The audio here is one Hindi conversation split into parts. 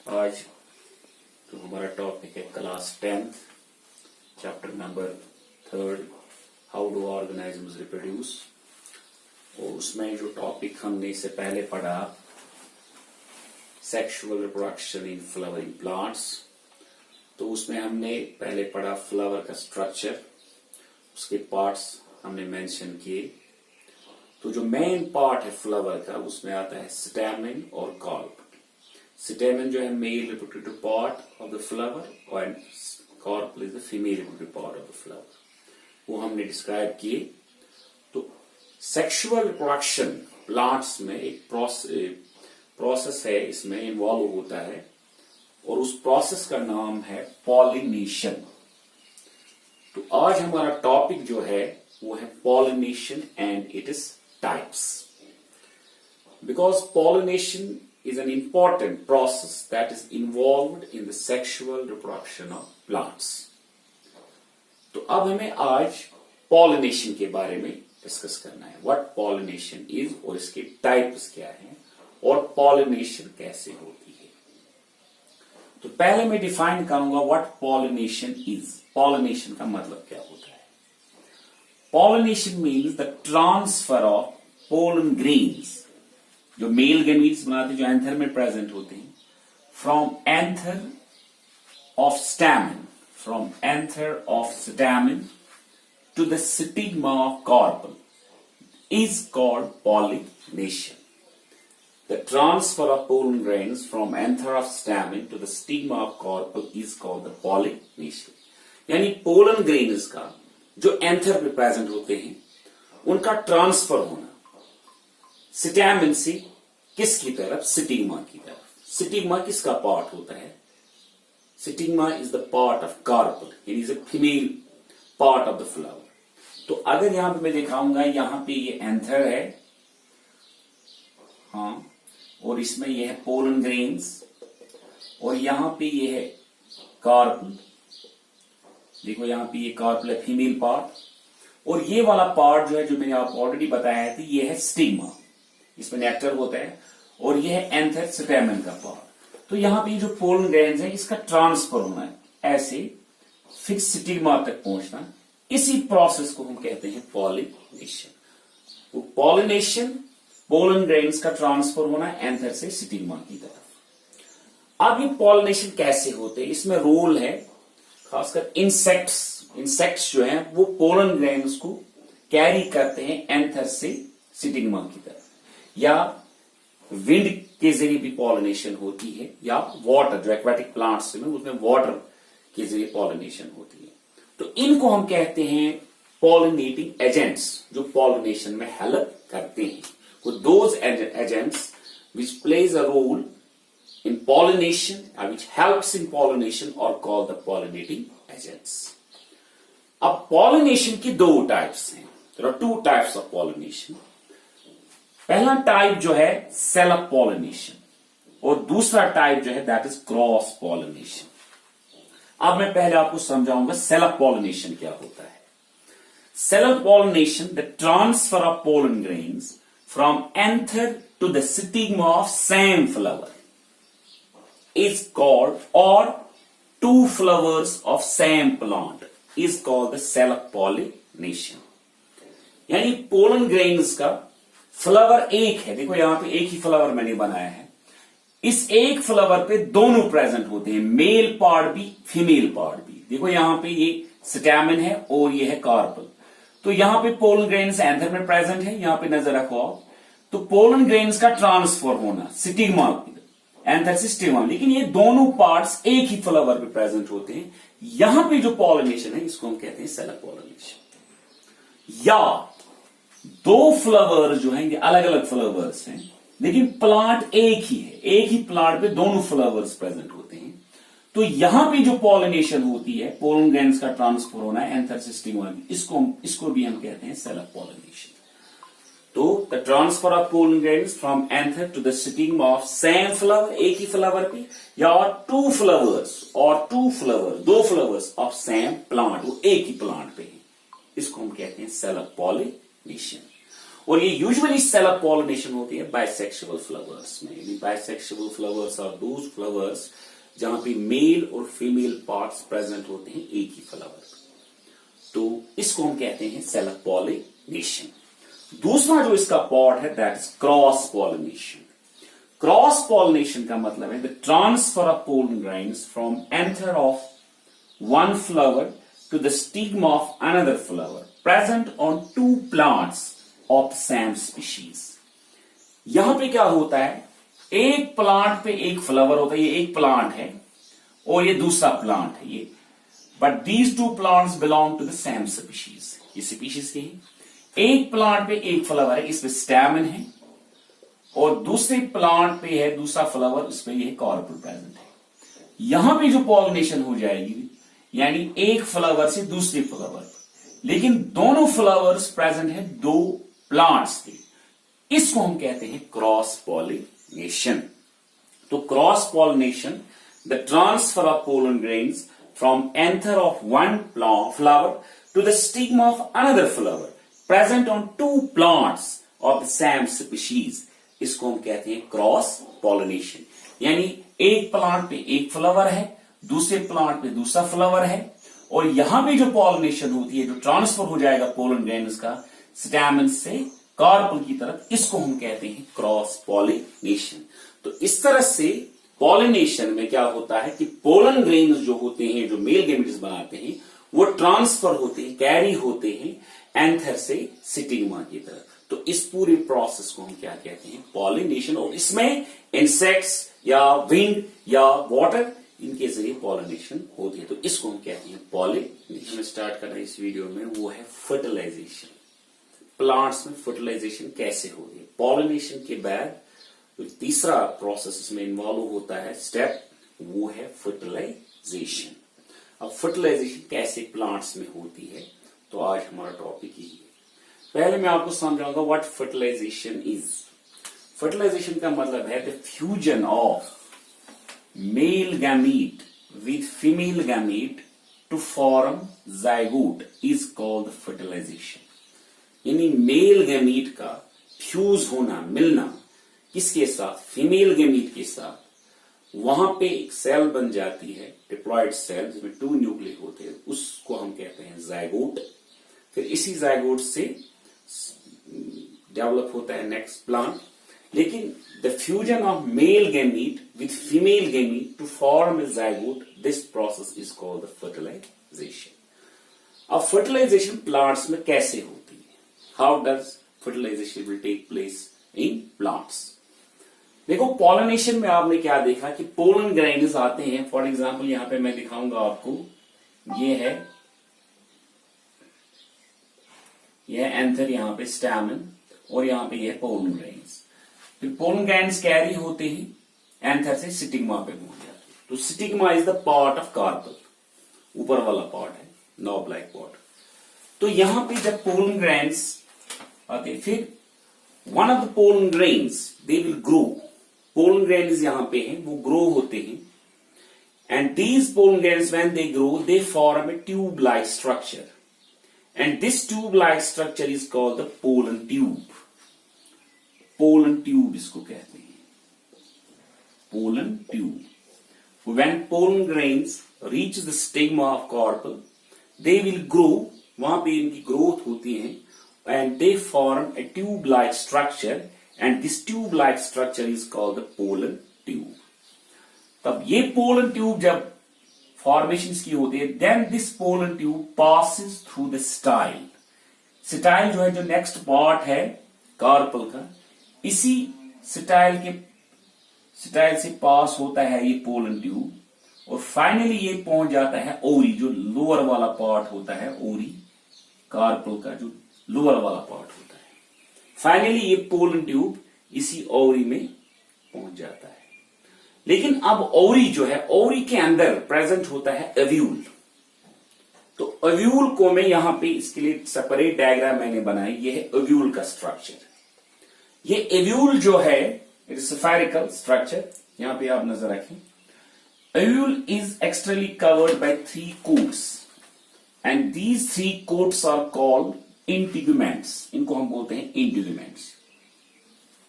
आज तो हमारा टॉपिक है class 10th chapter number 3 how do organisms reproduce. और उसमें जो टॉपिक हमने इससे पहले पढ़ा sexual reproduction in flowering plants, तो उसमें हमने पहले पढ़ा फ्लावर का स्ट्रक्चर, उसके पार्ट्स हमने मेंशन किए। तो जो मेन पार्ट है फ्लावर का उसमें आता है स्टैमेन और कार्प। स्टैमेन जो है male reproductive part of the flower और carpel is the female reproductive part of the flower, वो हमने डिस्क्राइब किए। तो सेक्सुअल रिप्रोडक्शन प्लांट्स में एक प्रोसेस है, इसमें इन्वॉल्व होता है और उस प्रोसेस का नाम है पॉलिनेशन। तो आज हमारा टॉपिक जो है वो है pollination and it is types. Because pollination is an important process that is involved in the sexual reproduction of plants. तो अब हमें आज pollination के बारे में डिस्कस करना है, what pollination is और इसके टाइप्स क्या हैं और pollination कैसे होती है। तो पहले मैं डिफाइन करूंगा what pollination is। pollination का मतलब क्या होता है। pollination means the transfer of pollen grains, जो मेल गैमीट्स बनाते जो एंथर में प्रेजेंट होते हैं, from anther of stamen to the stigma of carpel is called pollination. The transfer of pollen grains from anther of stamen to the stigma of carpel is called the pollination. यानी पोलन ग्रेन्स का जो एंथर में प्रेजेंट होते हैं उनका ट्रांसफर होना स्टैमेन से किसकी तरफ, स्टिग्मा की तरफ। स्टिग्मा किसका पार्ट होता है? Stigma is the part of carpel, it is a female part of the flower. तो अगर यहां पे मैं दिखाऊंगा, यहां पे ये एंथर है, हाँ, और इसमें ये है पोलन ग्रेन्स और यहां पे ये है कार्पल। देखो यहां पे ये कार्पल है, फीमेल पार्ट, और ये वाला पार्ट जो है, जो मैंने आपको ऑलरेडी बताया है, तो ये है स्टिग्मा, इसमें नेक्टर होता है, और ये है एंथर स्टैमेन का पार्ट। तो यहां पे जो पोलन ग्रेन्स है इसका ट्रांसफर होना है, ऐसे फिक्स स्टिग्मा तक पहुंचना, इसी प्रोसेस को हम कहते हैं पॉलिनेशन। तो पॉलिनेशन पोलन ग्रेन्स का ट्रांसफर होना है एंथर से स्टिग्मा की तरफ। अब ये पॉलिनेशन कैसे होते हैं, इसमें रोल है खासकर इंसेक्ट्स जो हैं वो पोलन ग्रेन्स को कैरी करते हैं एंथर से स्टिग्मा की तरफ, या विंड के जरिए भी पॉलिनेशन होती है, या वाटर, जो एक्वेटिक प्लांट्स में उसमें वाटर के जरिए पॉलिनेशन होती है। तो इनको हम कहते हैं पॉलिनेटिंग एजेंट्स, जो पॉलिनेशन में हेल्प करते हैं। तो those agents which plays a role in pollination or which helps in pollination are called the pollinating agents. अब pollination की दो टाइप्स हैं। There are two types of pollination. पहला टाइप जो है सेल्फ pollination और दूसरा टाइप जो है that is cross pollination. अब मैं पहले आपको समझाऊंगा सेल्फ pollination क्या होता है। Self pollination, the transfer of pollen grains from anther to the stigma of same flower is called, or two flowers of same plant is called the self pollination. यानी पोलन ग्रेन्स का फ्लावर एक है, देखो यहां पे एक ही फ्लावर मैंने बनाया है, इस एक फ्लावर पे दोनों प्रेजेंट होते हैं, मेल पार्ट भी फीमेल पार्ट भी। देखो यहां पे ये स्टैमेन है और ये है कार्पल। तो यहां पे पोलन ग्रेन्स एंथर में प्रेजेंट है, यहां पे नजर रखो आप। तो पोलन ग्रेन्स का ट्रांसफर होना स्टिग्मा एंथर से स्टिग्मा, लेकिन ये दोनों पार्ट्स एक ही फ्लावर पे प्रेजेंट होते हैं। यहां पे जो पॉलिनेशन है इसको हम कहते हैं सेल्फ पॉलिनेशन। या दो फ्लावर जो हैं, ये अलग अलग फ्लावर्स हैं, लेकिन प्लांट एक ही है, एक ही प्लांट पे दोनों फ्लावर्स प्रेजेंट होते हैं। तो यहां पे जो पॉलिनेशन होती है, पोलन ग्रेन्स का ट्रांसफर होना है एंथर से स्टिग्मा, इसको भी हम कहते हैं सेल्फ पॉलिनेशन। तो the transfer of pollen grains from anther to the stigma of same flower, एक ही फ्लावर पे, या और दो फ्लावर्स ऑफ सेम प्लांट, वो एक ही प्लांट पे है, इसको हम कहते हैं सेल्फ पॉलिनेशन। और ये यूजुअली सेल्फ पॉलिनेशन होती है बाइसेक्सुअल फ्लावर्स में। Bisexual flowers are those flowers जहां पे मेल और फीमेल पार्ट्स प्रेजेंट होते हैं एक ही फ्लावर। तो इसको हम कहते हैं सेल्फ पॉलिनेशन। दूसरा जो इसका पार्ट है that is cross pollination. Cross pollination का मतलब है the transfer of pollen grains from anther of one flower to the stigma of another flower present on two plants of same species। यहां पे क्या होता है, एक प्लांट पे एक फ्लावर होता है, ये एक प्लांट है और ये दूसरा प्लांट है ये, but these two plants belong to the same species. ये स्पीशीज के हैं। एक प्लांट पे एक फ्लावर है, इसमें स्टैमेन है, और दूसरे प्लांट पे है दूसरा फ्लावर, उसपे ये कार्पेल प्रेजेंट है। यहां पे जो पॉलिनेशन हो जाएगी यानी एक फ्लावर से दूसरे फ्लावर, लेकिन दोनों फ्लावर्स प्रेजेंट है दो प्लांट्स के, इसको हम कहते हैं क्रॉस पॉलिनेशन। तो cross pollination the transfer of pollen grains from anther of one flower to the stigma of another flower present on two plants of the same species, इसको हम कहते हैं क्रॉस पॉलिनेशन। यानी एक प्लांट पे एक फ्लावर है, दूसरे प्लांट पे दूसरा फ्लावर है, और यहां पे जो पॉलिनेशन होती है, जो ट्रांसफर हो जाएगा पोलन ग्रेन्स का स्टैमेन से कार्पेल की तरफ, इसको हम कहते हैं क्रॉस पॉलिनेशन। तो इस तरह से पॉलिनेशन में क्या होता है कि पोलन ग्रेन्स जो होते हैं, जो मेल गैमेट्स बनाते हैं, वो ट्रांसफर होते हैं, कैरी होते हैं एंथर से स्टिग्मा की तरफ। तो इस पूरे प्रोसेस को हम क्या कहते हैं, पॉलिनेशन। और इसमें इंसेक्ट्स या विंड या वाटर, इनके जरिए पॉलिनेशन होती है, तो इसको हम कहते हैं पॉलिनेशन। स्टार्ट कर रहे हैं इस वीडियो में, वो है फर्टिलाइजेशन। प्लांट्स में फर्टिलाइजेशन कैसे होती है। पॉलिनेशन के बाद जो तीसरा प्रोसेस इसमें इन्वॉल्व होता है स्टेप, वो है फर्टिलाइजेशन। अब फर्टिलाइजेशन कैसे प्लांट्स में होती है, तो आज हमारा टॉपिक ही है। पहले मैं आपको समझाऊंगा व्हाट फर्टिलाइजेशन इज। फर्टिलाइजेशन का मतलब है the fusion of male gamete with female gamete to form zygote is called fertilization। यानी मेल गैमीट का फ्यूज होना, मिलना किसके साथ, फीमेल गैमीट के साथ, वहां पे एक सेल बन जाती है, डिप्लॉयड सेल, जिसमें 2 न्यूक्लियस होते हैं, उसको हम कहते हैं जाइगोट। फिर इसी जाइगोट से डेवलप होता है नेक्स्ट प्लांट। लेकिन the fusion of male gamete with female gamete to form a zygote, this process is called the fertilization। अब fertilization plants में कैसे होती है, how does fertilization will take place in plants। देखो pollination में आपने क्या देखा कि pollen grains आते हैं। फॉर एग्जाम्पल यहां पे मैं दिखाऊंगा आपको, यह एंथर, यहां पे स्टैमेन, और यहां पे यह pollen grains। फिर पोलन ग्रेन्स कैरी होते हैं एंथर से स्टिग्मा पे पहुंच जाते हैं। तो stigma is the part of carpel, ऊपर वाला पार्ट है, नॉब लाइक पार्ट। तो यहां पे जब पोलन ग्रेन्स आते हैं, फिर one of the pollen grains they will grow. Pollen grains यहां पे हैं, वो ग्रो होते हैं, and these pollen grains when they grow they form A tube like structure, and this tube like structure is called the pollen tube. Pollen tube इसको कहते हैं, pollen tube. When pollen grains reach the stigma of carpel, they will grow, वहां पे इनकी ग्रोथ होती है, and they form a tube-like structure, and this tube-like structure is called the pollen tube। तब ये pollen tube जब formations की होती है, then this pollen tube passes through the style। Style जो है, जो नेक्स्ट पार्ट है कार्पल का, इसी स्टाइल से पास होता है ये पोलन ट्यूब, और फाइनली ये पहुंच जाता है ओरी, जो लोअर वाला पार्ट होता है, ओरी कार्पल का जो लोअर वाला पार्ट होता है। फाइनली ये पोलन ट्यूब इसी ओरी में पहुंच जाता है। लेकिन अब ओरी जो है, ओरी के अंदर प्रेजेंट होता है ओव्यूल। तो ओव्यूल को मैं यहां पे इसके लिए सेपरेट डायग्राम मैंने बनाई, ये है ओव्यूल का स्ट्रक्चर। ये ओव्यूल जो है इट इज स्फेरिकल स्ट्रक्चर, यहां पे आप नजर रखें। Ovule is externally covered by 3 coats, and these 3 coats are called integuments, इनको हम बोलते हैं इंटीग्यूमेंट्स।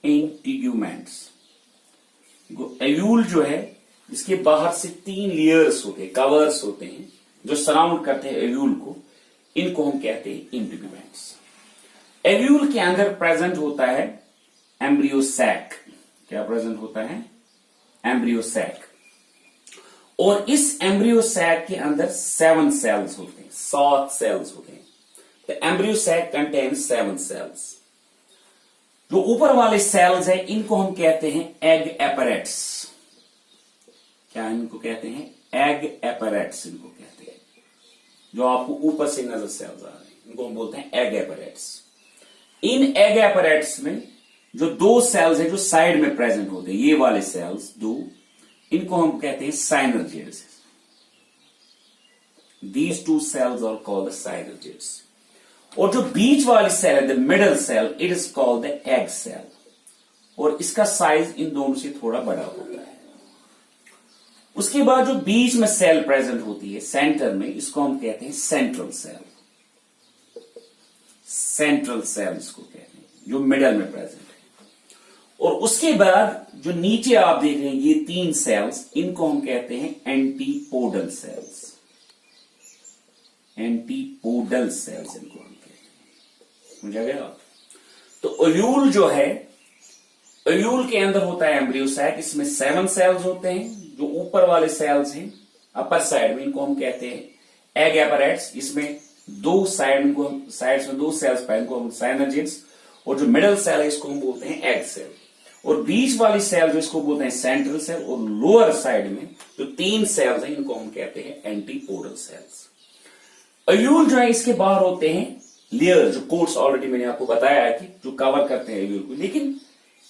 इंटीग्यूमेंट्स एव्यूल जो है, इसके बाहर से 3 लेयर्स होते हैं, कवर्स होते हैं जो सराउंड करते हैं एव्यूल को, इनको हम कहते हैं इंटीग्यूमेंट्स। एव्यूल के अंदर प्रेजेंट होता है एम्ब्रियो सैक। क्या प्रेजेंट होता है? Embryo sac. और इस एम्ब्रियो सैक के अंदर 7 सेल्स होते हैं, 7 सेल्स होते हैं। The embryo sac contains 7 cells. जो ऊपर वाले सेल्स है, इनको हम कहते हैं एग एपरेट्स। क्या इनको कहते हैं? एग एपरेट्स इनको कहते हैं। जो आपको ऊपर से नजर सेल्स आ रहे हैं, इनको हम बोलते हैं एग एपरेट्स। इन एग एपरेट्स में जो 2 सेल्स है जो साइड में प्रेजेंट होते हैं, ये वाले सेल्स 2, इनको हम कहते हैं साइनर्जिड्स। These 2 cells are called the synergids. और जो बीच वाली सेल है, the middle cell, it is called the egg cell. और इसका साइज इन दोनों से थोड़ा बड़ा होता है। उसके बाद जो बीच में सेल प्रेजेंट होती है सेंटर में, इसको हम कहते हैं सेंट्रल सेल। सेंट्रल सेल इसको कहते हैं, जो मिडल में प्रेजेंट है। और उसके बाद जो नीचे आप देख रहे हैं ये 3 सेल्स, इनको हम कहते हैं एंटीपोडल सेल्स। एंटीपोडल सेल्स इनको हम कहते हैं। समझा गया? तो ओव्यूल जो है, ओव्यूल के अंदर होता है एम्ब्रियो सैक। इसमें 7 सेल्स होते हैं। जो ऊपर वाले सेल्स हैं अपर साइड में, इनको हम कहते हैं एग एपरेट्स। इसमें 2 साइड्स में 2 सेल्स पाए, इनको हम साइनर्जिड्स। और जो मिडल सेल है, इसको हम बोलते हैं एग सेल। और बीच वाली सेल जो, इसको बोलते हैं सेंट्रल सेल। और लोअर साइड में जो 3 सेल्स हैं, इनको हम कहते हैं एंटीपोडल सेल्स। ओव्यूल जो है, इसके बाहर होते हैं लेयर, जो कोट्स ऑलरेडी मैंने आपको बताया है कि जो कवर करते हैं ओव्यूल को। लेकिन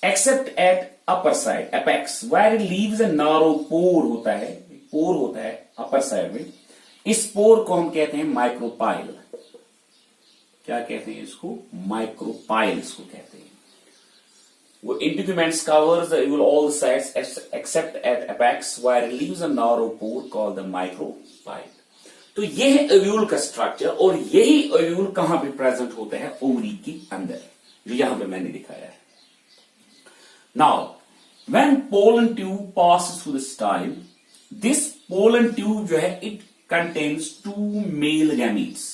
except at upper side, apex, where it leaves a narrow pore होता है, पोर होता है अपर साइड में। इस पोर को हम कहते हैं माइक्रोपाइल। क्या कहते हैं इसको? माइक्रोपाइल इसको कहते हैं। वो integuments covers the ovule all sides except at apex where it leaves a narrow pore called the micropyle. तो यह है ओव्यूल का स्ट्रक्चर। और यही ओव्यूल कहां पे प्रेजेंट होता है? ओवरी के अंदर, जो यहां पे मैंने दिखाया है। Now when pollen tube passes through the style, this pollen tube जो है, इट कंटेन्स 2 मेल गैमीट्स।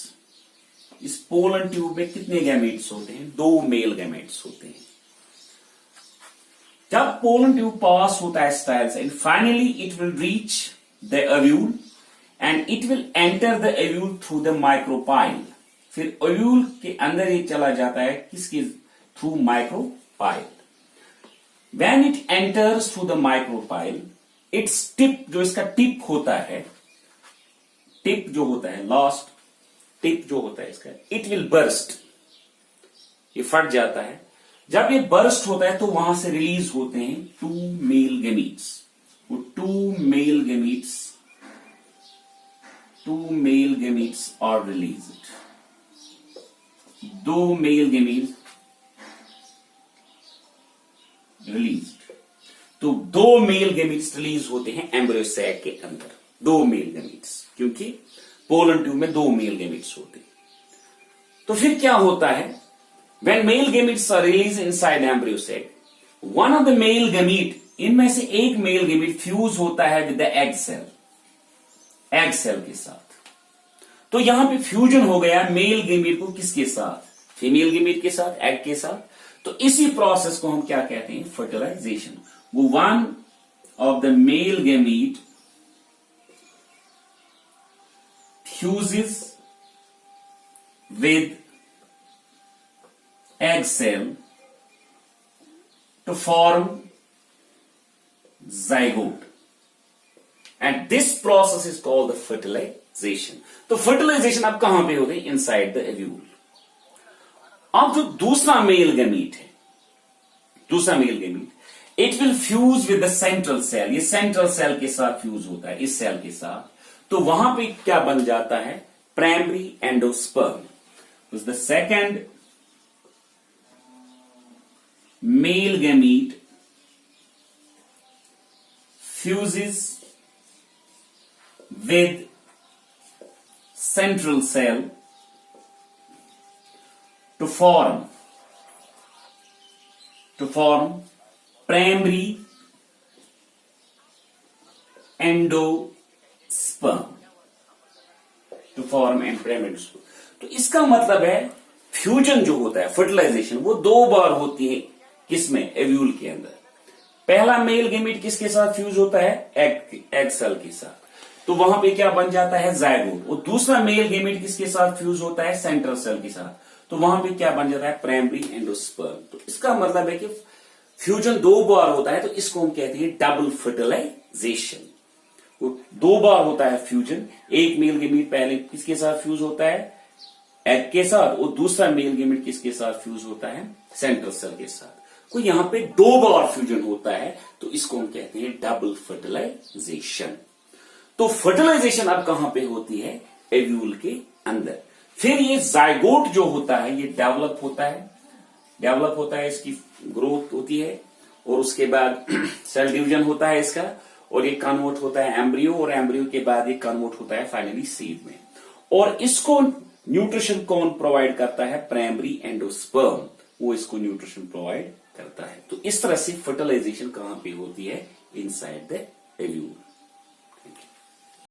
इस पोलन ट्यूब में कितने गैमीट्स होते हैं? 2 मेल गैमीट्स होते हैं। जब पोलन ट्यूब पास होता है स्टाइल से, finally it will reach the ovule and it will enter the ovule through the micropyle। फिर ओव्यूल के अंदर ये चला जाता है किसके through? micropyle। when it enters through the micropyle, its tip, जो इसका टिप होता है, टिप जो होता है, लास्ट टिप जो होता है इसका, it will burst, ये फट जाता है। जब ये बर्स्ट होता है तो वहां से रिलीज होते हैं 2 मेल गैमीट्स। वो 2 male gametes are released। 2 male gametes released. तो 2 मेल गैमीट्स रिलीज होते हैं एम्ब्रियो सैक के अंदर। 2 मेल गैमीट्स, क्योंकि पोलन ट्यूब में 2 मेल गैमीट्स होते हैं। तो फिर क्या होता है? when male gametes are released inside embryo sac, one of the male gamete, इनमें से एक मेल गैमीट फ्यूज होता है with the egg cell, egg cell के साथ। तो यहां पे फ्यूजन हो गया मेल गैमीट को किसके साथ? फीमेल गैमीट के साथ, एग के साथ। तो इसी प्रोसेस को हम क्या कहते हैं? फर्टिलाइजेशन। वो one of the male gamete fuses with egg cell to form zygote, and this process is called the fertilization। तो fertilization अब कहां पे होती है? Inside the ovule. अब जो दूसरा मेल गैमीट है, दूसरा male gamete, it will fuse with the central cell. ये सेंट्रल सेल के साथ फ्यूज होता है, इस सेल के साथ। तो वहां पे क्या बन जाता है? Primary endosperm. The second male gamete fuses with central cell to form primary endosperm, to form endosperm. तो इसका मतलब है फ्यूजन जो होता है, फर्टिलाइजेशन, वो 2 बार होती है किसमें, एव्यूल के अंदर। पहला मेल गेमीट किसके साथ फ्यूज होता है, एग सेल के साथ, तो वहां पे क्या बन जाता है, जायगोट। और दूसरा मेल गेमीट किसके साथ फ्यूज होता है, सेंट्रल सेल के साथ, तो वहां पे क्या बन जाता है, प्राइमरी एंडोस्पर्म। तो इसका मतलब है कि फ्यूजन 2 बार होता है, तो इसको हम कहते हैं डबल फर्टिलाइजेशन। 2 बार होता है फ्यूजन, एक मेल गेमीट पहले किसके साथ फ्यूज होता है, एग के साथ, और दूसरा मेल गेमीट किसके साथ फ्यूज होता है, सेंट्रल सेल के साथ। तो यहां पे 2 बार फ्यूजन होता है, तो इसको हम कहते हैं डबल फर्टिलाइजेशन। तो फर्टिलाइजेशन अब कहां पे होती है, एव्यूल के अंदर। फिर ये जायगोट जो होता है ये डेवलप होता है, इसकी ग्रोथ होती है, और उसके बाद सेल डिवीजन होता है इसका, और ये कन्वर्ट होता है एम्ब्रियो, और एम्ब्रियो के बाद ये कन्वर्ट होता है फाइनली सीड में। और इसको न्यूट्रिशन कौन प्रोवाइड करता है, प्राइमरी एंडोस्पर्म, वो इसको न्यूट्रिशन प्रोवाइड करता है। तो इस तरह से फर्टिलाइजेशन कहां पे होती है, इनसाइड द एव्यूल।